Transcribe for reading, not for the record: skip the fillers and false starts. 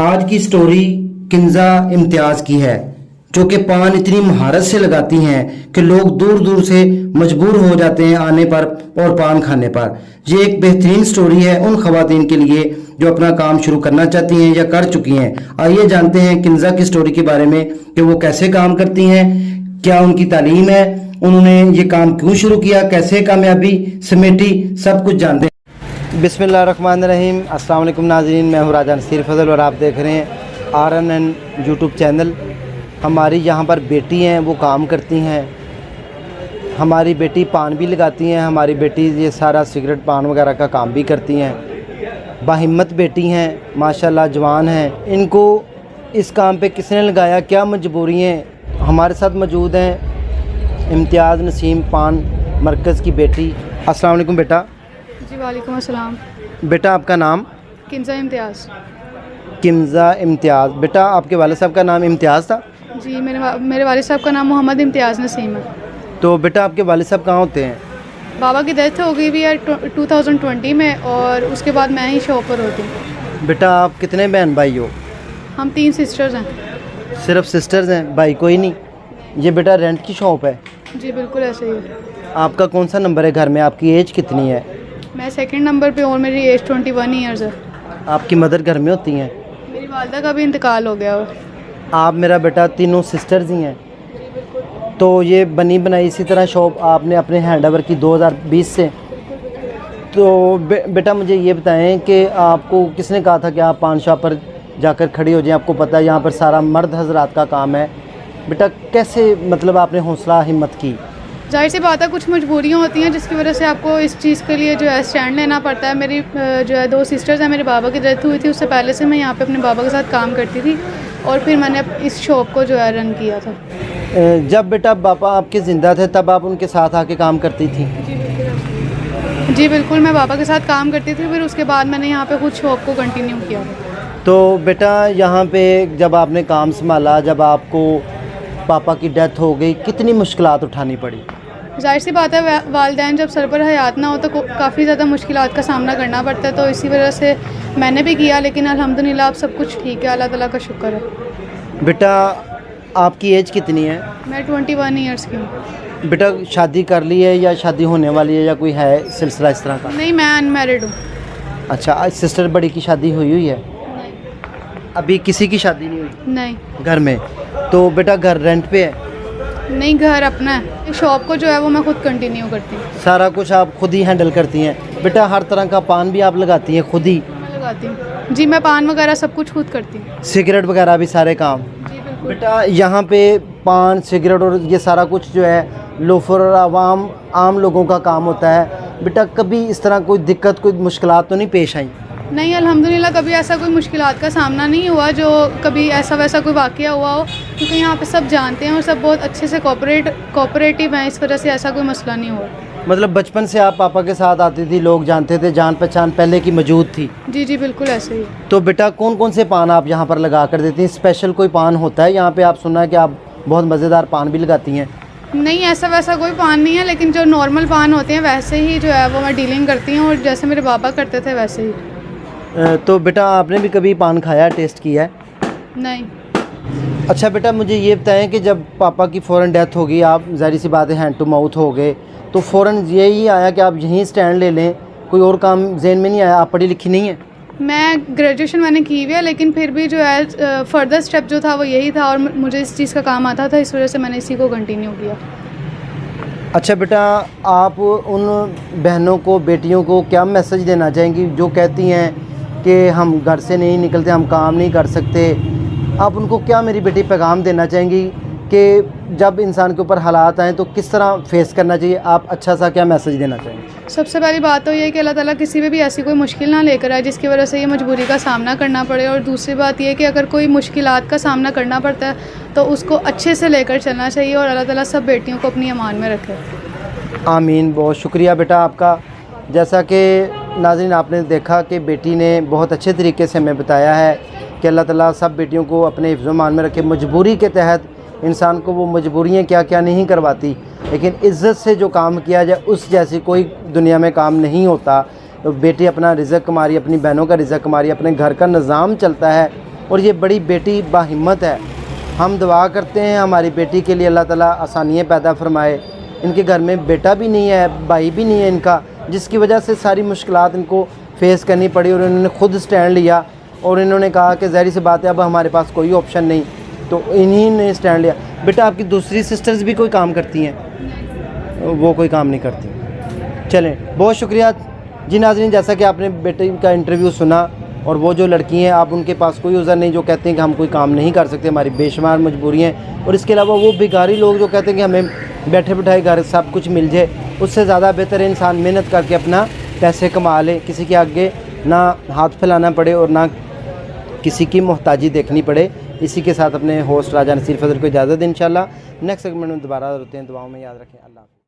आज की स्टोरी किंजा इम्तियाज की है, जो कि पान इतनी महारत से लगाती हैं कि लोग दूर दूर से मजबूर हो जाते हैं आने पर और पान खाने पर। ये एक बेहतरीन स्टोरी है उन खवातीन के लिए जो अपना काम शुरू करना चाहती हैं या कर चुकी हैं। आइए जानते हैं किंजा की स्टोरी के बारे में कि वो कैसे काम करती हैं, क्या उनकी तालीम है, उन्होंने ये काम क्यों शुरू किया, कैसे कामयाबी समेटी, सब कुछ जानते हैं। बिस्मिल्लाहिर्रहमानिर्रहीम। अस्सलाम वालेकुम नाज़रीन, मैं हूँ राजा नसीर फजल और आप देख रहे हैं RNN यूट्यूब चैनल। हमारी यहाँ पर बेटी हैं, वो काम करती हैं। हमारी बेटी पान भी लगाती हैं, हमारी बेटी ये सारा सिगरेट पान वगैरह का काम भी करती हैं। बाहिम्मत बेटी हैं, माशाल्लाह जवान हैं। इनको इस काम पे किसने लगाया, क्या मजबूरी हैं, हमारे साथ मौजूद हैं इम्तियाज़ नसीम पान मरकज़ की बेटी। अस्सलाम वालेकुम बेटा। जी वालेकुम अस्सलाम। बेटा आपका नाम? किंजा इम्तियाज़। किंजा इम्तियाज़। बेटा आपके वालिद साहब का नाम इम्तियाज़ था? जी मेरे वालिद साहब का नाम मोहम्मद इम्तियाज़ नसीम है। तो बेटा आपके वालिद साहब कहाँ होते हैं? बाबा की डेथ हो गई भी है 2020 में, और उसके बाद मैं ही शॉप पर होती हूँ। बेटा आप कितने बहन भाई हो? हम 3 सिस्टर्स हैं। सिर्फ सिस्टर्स हैं, भाई कोई नहीं? ये बेटा रेंट की शॉप है? जी बिल्कुल ऐसे ही है। आपका कौन सा नंबर है घर में? आपकी एज कितनी है? मैं सेकंड नंबर पे और मेरी एज 21 ईयर्स है। आपकी मदर घर में होती हैं? मेरी वालदा का भी इंतकाल हो गया हो। आप मेरा बेटा तीनों सिस्टर्स ही हैं। तो ये बनी बनाई इसी तरह शॉप आपने अपने हैंड ओवर की 2020 से। तो बेटा मुझे ये बताएं कि आपको किसने कहा था कि आप पान शॉप पर जाकर खड़ी हो जाएं? आपको पता है यहाँ पर सारा मर्द हजरात का काम है। बेटा कैसे मतलब आपने हौसला हिम्मत की? जाहिर सी बात है, कुछ मजबूरियाँ होती हैं जिसकी वजह से आपको इस चीज़ के लिए जो है स्टैंड लेना पड़ता है। मेरी जो है 2 सिस्टर्स हैं, मेरे बाबा की डेथ हुई थी, उससे पहले से मैं यहाँ पे अपने बाबा के साथ काम करती थी और फिर मैंने इस शॉप को जो है रन किया था। जब बेटा पापा आपके ज़िंदा थे तब आप उनके साथ आके काम करती थी? जी बिल्कुल, मैं पापा के साथ काम करती थी, फिर उसके बाद मैंने यहाँ पे खुद शॉप को कंटिन्यू किया। तो बेटा यहाँ पे जब आपने काम संभाला, जब आपको पापा की डेथ हो गई, कितनी मुश्किलात उठानी पड़ी? जाहिर सी बात है, वालिदैन जब सर पर हयात ना हो तो काफ़ी ज़्यादा मुश्किलात का सामना करना पड़ता है। तो इसी वजह से मैंने भी किया, लेकिन अल्हम्दुलिल्लाह अब सब कुछ ठीक है, अल्लाह ताला का शुक्र है। बेटा आपकी एज कितनी है? मैं 21 ईयर्स की हूँ। बेटा शादी कर ली है या शादी होने वाली है या कोई है सिलसिला इस तरह का? नहीं, मैं अनमैरिड हूँ। अच्छा, आज सिस्टर बड़ी की शादी हुई है? अभी किसी की शादी नहीं हुई? नहीं। घर में? तो बेटा घर रेंट पे है? नहीं, घर अपना है। शॉप को जो है वो मैं खुद कंटिन्यू करती हूँ। सारा कुछ आप खुद ही हैंडल करती हैं? बेटा हर तरह का पान भी आप लगाती हैं खुद ही? मैं लगाती हूँ जी, मैं पान वगैरह सब कुछ खुद करती हूँ। सिगरेट वगैरह भी सारे काम? जी बिल्कुल। बेटा यहाँ पे पान सिगरेट और ये सारा कुछ जो है लोफर और आम लोगों का काम होता है। बेटा कभी इस तरह कोई दिक्कत, कोई मुश्किलात तो नहीं पेश आई? नहीं, अल्हम्दुलिल्लाह कभी ऐसा कोई मुश्किलात का सामना नहीं हुआ जो कभी ऐसा वैसा कोई वाक़या हुआ हो, क्योंकि यहाँ पे सब जानते हैं और सब बहुत अच्छे से कोऑपरेटिव हैं, इस वजह से ऐसा कोई मसला नहीं हुआ। मतलब बचपन से आप पापा के साथ आती थी, लोग जानते थे, जान पहचान पहले की मौजूद थी? जी जी बिल्कुल ऐसे ही। तो बेटा कौन कौन से पान आप यहाँ पर लगा कर देती हैं? स्पेशल कोई पान होता है यहाँ पे? आप सुना है कि आप बहुत मज़ेदार पान भी लगाती हैं? नहीं, ऐसा वैसा कोई पान नहीं है, लेकिन जो नॉर्मल पान होते हैं वैसे ही जो है वो मैं डीलिंग करती हूँ, और जैसे मेरे बाबा करते थे वैसे ही। तो बेटा आपने भी कभी पान खाया, टेस्ट किया है? नहीं। अच्छा बेटा मुझे ये बताएं कि जब पापा की फ़ौरन डेथ हो गई, आप ज़ाहिर सी बात है हैंड टू माउथ हो गए, तो फ़ौरन यही आया कि आप यहीं स्टैंड ले लें, कोई और काम जहन में नहीं आया? आप पढ़ी लिखी नहीं है? मैं ग्रेजुएशन मैंने की हुई है, लेकिन फिर भी जो है फर्दर स्टेप जो था वो यही था, और मुझे इस चीज़ का काम आता था, इस वजह से मैंने इसी को कंटिन्यू किया। अच्छा बेटा आप उन बहनों को, बेटियों को क्या मैसेज देना चाहेंगी जो कहती हैं कि हम घर से नहीं निकलते, हम काम नहीं कर सकते? आप उनको क्या मेरी बेटी पैगाम देना चाहेंगी कि जब इंसान के ऊपर हालात आएँ तो किस तरह फेस करना चाहिए? आप अच्छा सा क्या मैसेज देना चाहेंगे? सबसे पहली बात तो ये है कि अल्लाह ताला किसी पे भी ऐसी कोई मुश्किल ना लेकर आए जिसकी वजह से ये मजबूरी का सामना करना पड़े। और दूसरी बात ये है कि अगर कोई मुश्किलात का सामना करना पड़ता है तो उसको अच्छे से लेकर चलना चाहिए, और अल्लाह ताला सब बेटियों को अपनी अमान में रखे। आमीन। बहुत शुक्रिया बेटा आपका। जैसा कि नाज़रीन आपने देखा कि बेटी ने बहुत अच्छे तरीके से हमें बताया है कि अल्लाह ताला सब बेटियों को अपने हिफ्ज़ मान में रखे। मजबूरी के तहत इंसान को वो मजबूरियाँ क्या क्या नहीं करवाती, लेकिन इज़्ज़त से जो काम किया जाए उस जैसी कोई दुनिया में काम नहीं होता। तो बेटी अपना रिज़्क़ कमा रही है, अपनी बहनों का रिज़्क़ कमा रही है, अपने घर का निज़ाम चलता है। और ये बड़ी बेटी बाहिम्मत है। हम दुआ करते हैं हमारी बेटी के लिए अल्लाह ताला आसानियाँ पैदा फरमाए। इनके घर में बेटा भी नहीं है, भाई भी नहीं है इनका, जिसकी वजह से सारी मुश्किलात इनको फेस करनी पड़ी और इन्होंने खुद स्टैंड लिया और इन्होंने कहा कि ज़ाहिर सी बात है अब हमारे पास कोई ऑप्शन नहीं, तो इन्हीं ने स्टैंड लिया। बेटा आपकी दूसरी सिस्टर्स भी कोई काम करती हैं? वो कोई काम नहीं करती। चलें, बहुत शुक्रिया जी नाज़रीन, जैसा कि आपने बेटे का इंटरव्यू सुना। और वो जो लड़की हैं, आप उनके पास कोई उज़र नहीं जो कहते हैं कि हम कोई काम नहीं कर सकते, हमारी बेशुमार मजबूरियाँ हैं। और इसके अलावा वो भिखारी लोग जो कहते हैं कि हमें बैठे बिठाए घर सब कुछ मिल जाए, उससे ज़्यादा बेहतर है इंसान मेहनत करके अपना पैसे कमा ले, किसी के आगे ना हाथ फैलाना पड़े और ना किसी की मोहताजी देखनी पड़े। इसी के साथ अपने होस्ट राजा नसीर फजल को इजाज़त दें। इंशाल्लाह नेक्स्ट सेगमेंट में दोबारा होते हैं। दुआओं में याद रखें। अल्लाह।